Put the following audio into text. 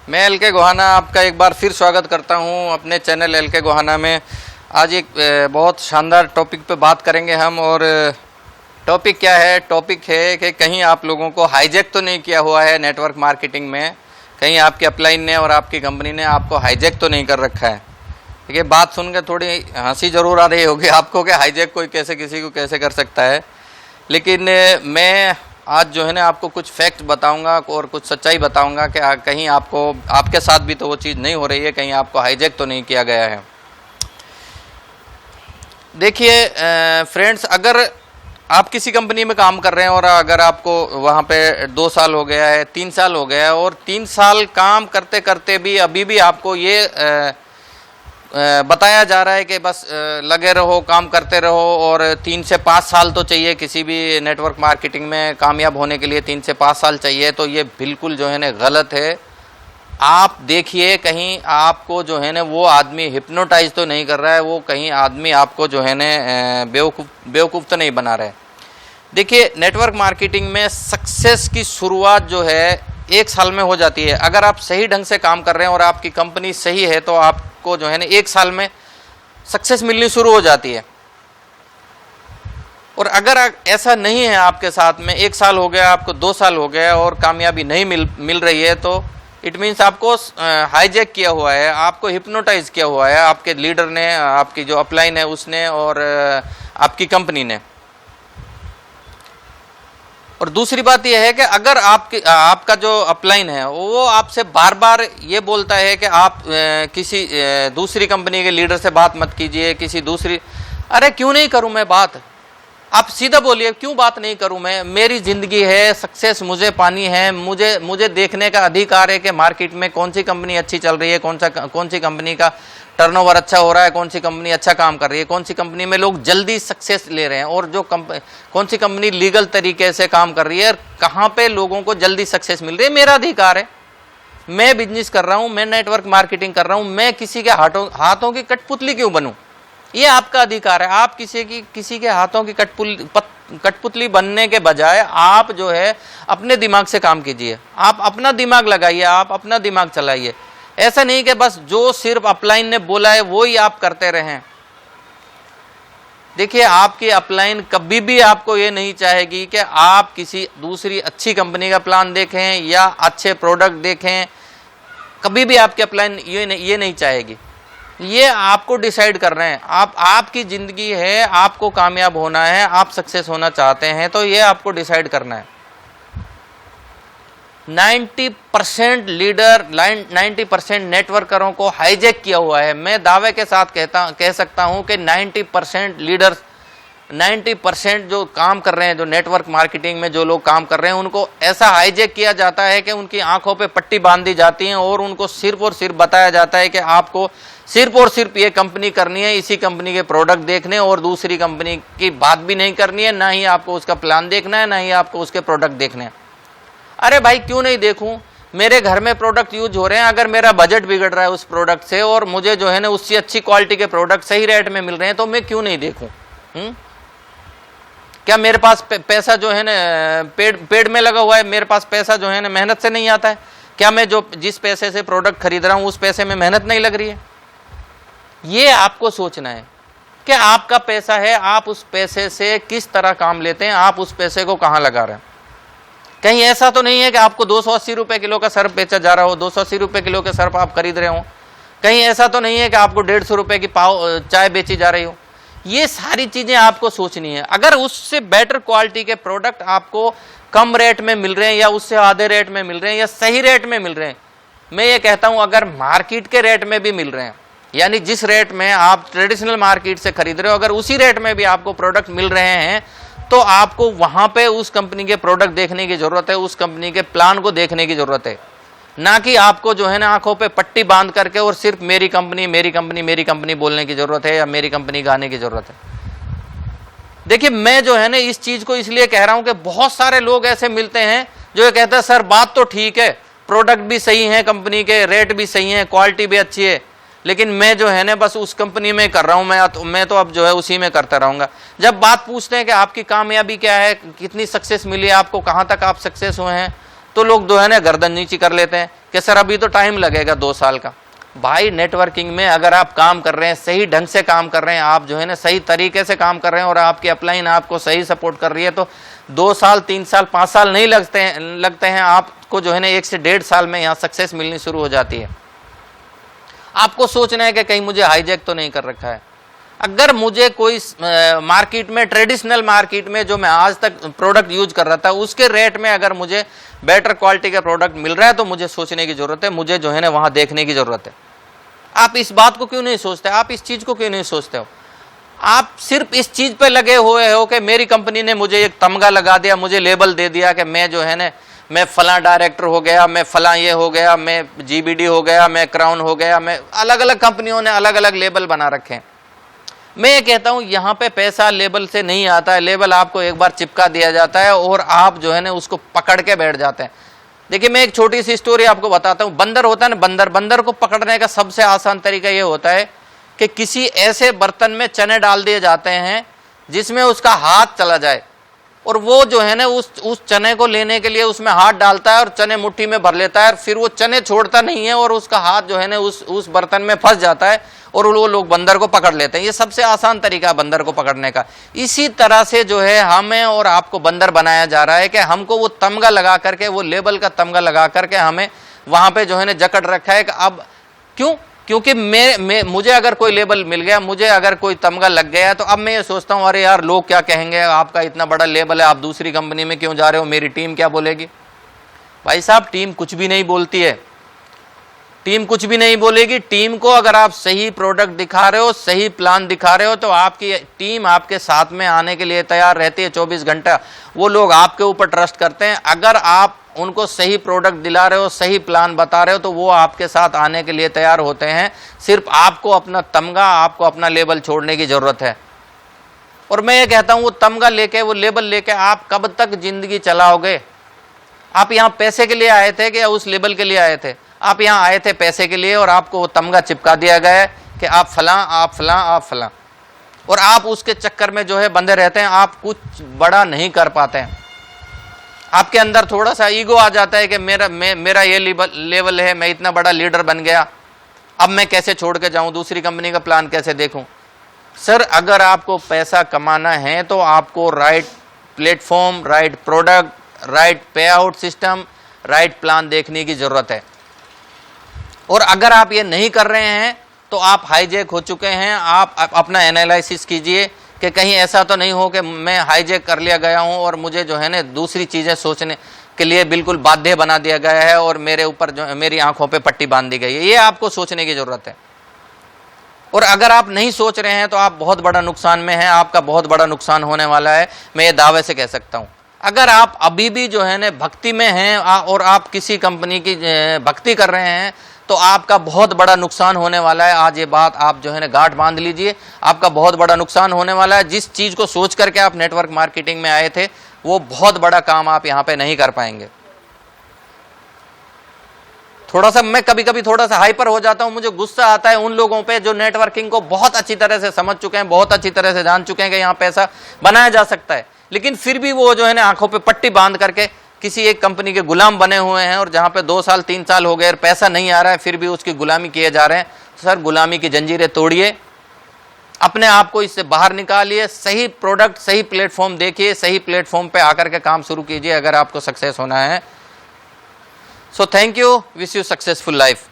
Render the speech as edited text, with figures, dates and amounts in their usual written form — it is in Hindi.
मैं एल के गोहाना आपका एक बार फिर स्वागत करता हूं अपने चैनल एल के गोहाना में। आज एक बहुत शानदार टॉपिक पे बात करेंगे हम। और टॉपिक क्या है? टॉपिक है कि कहीं आप लोगों को हाईजैक तो नहीं किया हुआ है नेटवर्क मार्केटिंग में, कहीं आपके अपलाइन ने और आपकी कंपनी ने आपको हाईजैक तो नहीं कर रखा है। ठीक है, बात सुनकर थोड़ी हंसी ज़रूर आ रही होगी आपको कि हाईजैक कोई कैसे किसी को कैसे कर सकता है, लेकिन मैं आज जो है ना आपको कुछ फैक्ट बताऊंगा और कुछ सच्चाई बताऊंगा कि कहीं आपको आपके साथ भी तो वो चीज़ नहीं हो रही है, कहीं आपको हाईजैक तो नहीं किया गया है। देखिए फ्रेंड्स, अगर आप किसी कंपनी में काम कर रहे हैं और अगर आपको वहाँ पे 2 साल हो गया है, 3 साल हो गया है और 3 साल काम करते करते भी अभी भी आपको ये बताया जा रहा है कि बस लगे रहो, काम करते रहो और 3 से 5 साल तो चाहिए किसी भी नेटवर्क मार्केटिंग में कामयाब होने के लिए, 3 से 5 साल चाहिए, तो ये बिल्कुल जो है ना गलत है। आप देखिए कहीं आपको जो है ना वो आदमी हिप्नोटाइज तो नहीं कर रहा है, वो कहीं आदमी आपको जो है ना बेवकूफ़ तो नहीं बना रहा है। देखिए नेटवर्क मार्केटिंग में सक्सेस की शुरुआत जो है 1 साल में हो जाती है। अगर आप सही ढंग से काम कर रहे हैं और आपकी कंपनी सही है तो आपको जो है ना 1 साल में सक्सेस मिलनी शुरू हो जाती है। और अगर ऐसा नहीं है आपके साथ में, 1 साल हो गया, आपको 2 साल हो गया और कामयाबी नहीं मिल रही है, तो इट मीन्स आपको हाईजैक किया हुआ है, आपको हिप्नोटाइज किया हुआ है आपके लीडर ने, आपकी जो अपलाइन है उसने और आपकी कंपनी ने। और दूसरी बात यह है कि अगर आपका जो अपलाइन है वो आपसे बार बार ये बोलता है कि आप किसी दूसरी कंपनी के लीडर से बात मत कीजिए, किसी दूसरी, अरे क्यों नहीं करूं मैं बात? आप सीधा बोलिए, क्यों बात नहीं करूं मैं? मेरी ज़िंदगी है, सक्सेस मुझे पानी है, मुझे देखने का अधिकार है कि मार्केट में कौन सी कंपनी अच्छी चल रही है, कौन सी कंपनी का टर्नओवर अच्छा हो रहा है, कौन सी कंपनी अच्छा काम कर रही है, कौन सी कंपनी में लोग जल्दी सक्सेस ले रहे हैं और कौन सी कंपनी लीगल तरीके से काम कर रही है, कहाँ पे लोगों को जल्दी सक्सेस मिल रही है। मेरा अधिकार है, मैं बिजनेस कर रहा हूँ, मैं नेटवर्क मार्केटिंग कर रहा हूँ, मैं किसी के हाथों की कठपुतली क्यों बनूँ? ये आपका अधिकार है। आप किसी के हाथों की कठपुतली बनने के बजाय आप जो है अपने दिमाग से काम कीजिए, आप अपना दिमाग लगाइए, आप अपना दिमाग चलाइए। ऐसा नहीं कि बस जो सिर्फ अपलाइन ने बोला है वो ही आप करते रहें। देखिए आपकी अपलाइन कभी भी आपको ये नहीं चाहेगी कि आप किसी दूसरी अच्छी कंपनी का प्लान देखें या अच्छे प्रोडक्ट देखें, कभी भी आपकी अपलाइन ये नहीं चाहेगी। ये आपको डिसाइड कर रहे हैं, आपकी ज़िंदगी है, आपको कामयाब होना है, आप सक्सेस होना चाहते हैं, तो ये आपको डिसाइड करना है। 90% लीडर, 90% नेटवर्करों को हाईजैक किया हुआ है। मैं दावे के साथ कह सकता हूं कि 90% लीडर्स, 90% जो काम कर रहे हैं, जो नेटवर्क मार्केटिंग में जो लोग काम कर रहे हैं, उनको ऐसा हाईजैक किया जाता है कि उनकी आंखों पे पट्टी बांध दी जाती है और उनको सिर्फ और सिर्फ बताया जाता है कि आपको सिर्फ और सिर्फ ये कंपनी करनी है, इसी कंपनी के प्रोडक्ट देखने और दूसरी कंपनी की बात भी नहीं करनी है, ना ही आपको उसका प्लान देखना है, ना ही आपको उसके प्रोडक्ट देखने हैं। अरे भाई क्यों नहीं देखूं? मेरे घर में प्रोडक्ट यूज हो रहे हैं, अगर मेरा बजट बिगड़ रहा है उस प्रोडक्ट से और मुझे जो है ना उससे अच्छी क्वालिटी के प्रोडक्ट सही रेट में मिल रहे हैं, तो मैं क्यों नहीं देखूं? क्या मेरे पास पैसा जो है ना पेड़ में लगा हुआ है? मेरे पास पैसा जो है ना मेहनत से नहीं आता है? क्या मैं जिस पैसे से प्रोडक्ट खरीद रहा हूं उस पैसे में मेहनत नहीं लग रही है? ये आपको सोचना है कि आपका पैसा है, आप उस पैसे से किस तरह काम लेते हैं, आप उस पैसे को कहां लगा रहे हैं। कहीं ऐसा तो नहीं है कि आपको 280 रुपए किलो का सर्फ बेचा जा रहा हो, 280 रुपए किलो के सर्फ आप खरीद रहे हो। कहीं ऐसा तो नहीं है कि आपको 150 रुपए की चाय बेची जा रही हो। ये सारी चीजें आपको सोचनी है। अगर उससे बेटर क्वालिटी के प्रोडक्ट आपको कम रेट में मिल रहे हैं या उससे आधे रेट में मिल रहे हैं या सही रेट में मिल रहे हैं, मैं ये कहता हूं अगर मार्केट के रेट में भी मिल रहे हैं, यानी जिस रेट में आप ट्रेडिशनल मार्केट से खरीद रहे हो, अगर उसी रेट में भी आपको प्रोडक्ट मिल रहे हैं, तो आपको वहां पे उस कंपनी के प्रोडक्ट देखने की जरूरत है, उस कंपनी के प्लान को देखने की जरूरत है, ना कि आपको जो है ना आंखों पे पट्टी बांध करके और सिर्फ मेरी कंपनी मेरी कंपनी मेरी कंपनी बोलने की जरूरत है या मेरी कंपनी गाने की जरूरत है। देखिए मैं जो है ना इस चीज को इसलिए कह रहा हूं कि बहुत सारे लोग ऐसे मिलते हैं जो ये कहते हैं सर बात तो ठीक है, प्रोडक्ट भी सही है, कंपनी के रेट भी सही है, क्वालिटी भी अच्छी है, लेकिन मैं जो है ना बस उस कंपनी में कर रहा हूं, मैं तो अब जो है उसी में करता रहूंगा। जब बात पूछते हैं कि आपकी कामयाबी क्या है, कितनी सक्सेस मिली है आपको, कहां तक आप सक्सेस हुए हैं, तो लोग जो है ना गर्दन नीची कर लेते हैं कि सर अभी तो टाइम लगेगा 2 साल का। भाई नेटवर्किंग में अगर आप काम कर रहे हैं, सही ढंग से काम कर रहे हैं, आप जो है ना सही तरीके से काम कर रहे हैं और आपकी अपलाइन आपको सही सपोर्ट कर रही है, तो 2 साल 3 साल 5 साल नहीं लगते हैं आपको जो है ना 1 से 1.5 साल में यहाँ सक्सेस मिलनी शुरू हो जाती है। आपको सोचना है कि कहीं मुझे हाईजैक तो नहीं कर रखा है। अगर मुझे कोई मार्केट में, ट्रेडिशनल मार्केट में जो मैं आज तक प्रोडक्ट यूज कर रहा था उसके रेट में अगर मुझे बेटर क्वालिटी का प्रोडक्ट मिल रहा है तो मुझे सोचने की जरूरत है, मुझे जो है ना वहां देखने की जरूरत है। आप इस बात को क्यों नहीं सोचते? आप इस चीज को क्यों नहीं सोचते हो? आप सिर्फ इस चीज पे लगे हुए हो कि मेरी कंपनी ने मुझे एक तमगा लगा दिया, मुझे लेबल दे दिया कि मैं जो है ना मैं फला डायरेक्टर हो गया, मैं फला ये हो गया, मैं जीबीडी हो गया, मैं क्राउन हो गया, मैं अलग अलग कंपनियों ने अलग अलग लेबल बना रखे हैं। मैं ये कहता हूं यहाँ पे पैसा लेबल से नहीं आता है, लेबल आपको एक बार चिपका दिया जाता है और आप जो है ना उसको पकड़ के बैठ जाते हैं। देखिए मैं एक छोटी सी स्टोरी आपको बताता हूँ। बंदर होता है ना, बंदर को पकड़ने का सबसे आसान तरीका ये होता है कि किसी ऐसे बर्तन में चने डाल दिए जाते हैं जिसमें उसका हाथ चला जाए और वो जो है ना उस चने को लेने के लिए उसमें हाथ डालता है और चने मुट्ठी में भर लेता है, फिर वो चने छोड़ता नहीं है और उसका हाथ जो है ना उस बर्तन में फंस जाता है और वो लोग बंदर को पकड़ लेते हैं। ये सबसे आसान तरीका है बंदर को पकड़ने का। इसी तरह से जो है हमें और आपको बंदर बनाया जा रहा है कि हमको वो तमगा लगा करके, वो लेबल का तमगा लगा करके हमें वहां पे जो है ना जकड़ रखा है कि अब क्यों? क्योंकि मुझे अगर कोई लेबल मिल गया, मुझे अगर कोई तमगा लग गया तो अब मैं ये सोचता हूं अरे यार लोग क्या कहेंगे, आपका इतना बड़ा लेबल है, आप दूसरी कंपनी में क्यों जा रहे हो, मेरी टीम क्या बोलेगी? भाई साहब टीम कुछ भी नहीं बोलती है, टीम कुछ भी नहीं बोलेगी। टीम को अगर आप सही प्रोडक्ट दिखा रहे हो, सही प्लान दिखा रहे हो तो आपकी टीम आपके साथ में आने के लिए तैयार रहती है 24 घंटा। वो लोग आपके ऊपर ट्रस्ट करते हैं। अगर आप उनको सही प्रोडक्ट दिला रहे हो, सही प्लान बता रहे हो तो वो आपके साथ आने के लिए तैयार होते हैं। सिर्फ आपको अपना तमगा, आपको अपना लेबल छोड़ने की जरूरत है। और मैं ये कहता हूं वो तमगा लेके, वो लेबल लेके आप कब तक जिंदगी चलाओगे? आप यहाँ पैसे के लिए आए थे कि उस लेबल के लिए आए थे? आप यहाँ आए थे पैसे के लिए और आपको वो तमगा चिपका दिया गया है कि आप फला, आप फला, आप फला, और आप उसके चक्कर में जो है बंधे रहते हैं। आप कुछ बड़ा नहीं कर पाते हैं। आपके अंदर थोड़ा सा ईगो आ जाता है कि मेरा ये लेवल है, मैं इतना बड़ा लीडर बन गया, अब मैं कैसे छोड़ के जाऊं, दूसरी कंपनी का प्लान कैसे देखूं? सर अगर आपको पैसा कमाना है तो आपको right platform, right product, right पे आउट सिस्टम, राइट प्लान देखने की जरूरत है। और अगर आप ये नहीं कर रहे हैं तो आप हाईजैक हो चुके हैं। आप अपना एनालिसिस कीजिए कि कहीं ऐसा तो नहीं हो कि मैं हाईजैक कर लिया गया हूं और मुझे जो है ना दूसरी चीजें सोचने के लिए बिल्कुल बाध्य बना दिया गया है और मेरे ऊपर जो मेरी आंखों पे पट्टी बांध दी गई है। ये आपको सोचने की जरूरत है। और अगर आप नहीं सोच रहे हैं तो आप बहुत बड़ा नुकसान में हैं, आपका बहुत बड़ा नुकसान होने वाला है, मैं ये दावे से कह सकता हूं। अगर आप अभी भी जो है ना भक्ति में हैं और आप किसी कंपनी की भक्ति कर रहे हैं तो आपका बहुत बड़ा नुकसान होने वाला है। आज ये बात आप जो है ना गांठ बांध लीजिए, आपका बहुत बड़ा नुकसान होने वाला है। जिस चीज को सोच करके आप नेटवर्क मार्केटिंग में आए थे वो बहुत बड़ा काम आप यहां पे नहीं कर पाएंगे। थोड़ा सा मैं कभी कभी थोड़ा सा हाइपर हो जाता हूं, मुझे गुस्सा आता है उन लोगों पे जो नेटवर्किंग को बहुत अच्छी तरह से समझ चुके हैं, बहुत अच्छी तरह से जान चुके हैं कि यहाँ पैसा बनाया जा सकता है, लेकिन फिर भी वो जो है ना आंखों पे पट्टी बांध करके किसी एक कंपनी के गुलाम बने हुए हैं। और जहां पे 2 साल 3 साल हो गए और पैसा नहीं आ रहा है फिर भी उसकी गुलामी किए जा रहे हैं। सर गुलामी की जंजीरें तोड़िए, अपने आप को इससे बाहर निकालिए, सही प्रोडक्ट, सही प्लेटफॉर्म देखिए, सही प्लेटफॉर्म पे आकर के काम शुरू कीजिए अगर आपको सक्सेस होना है। So thank you, wish you successful life.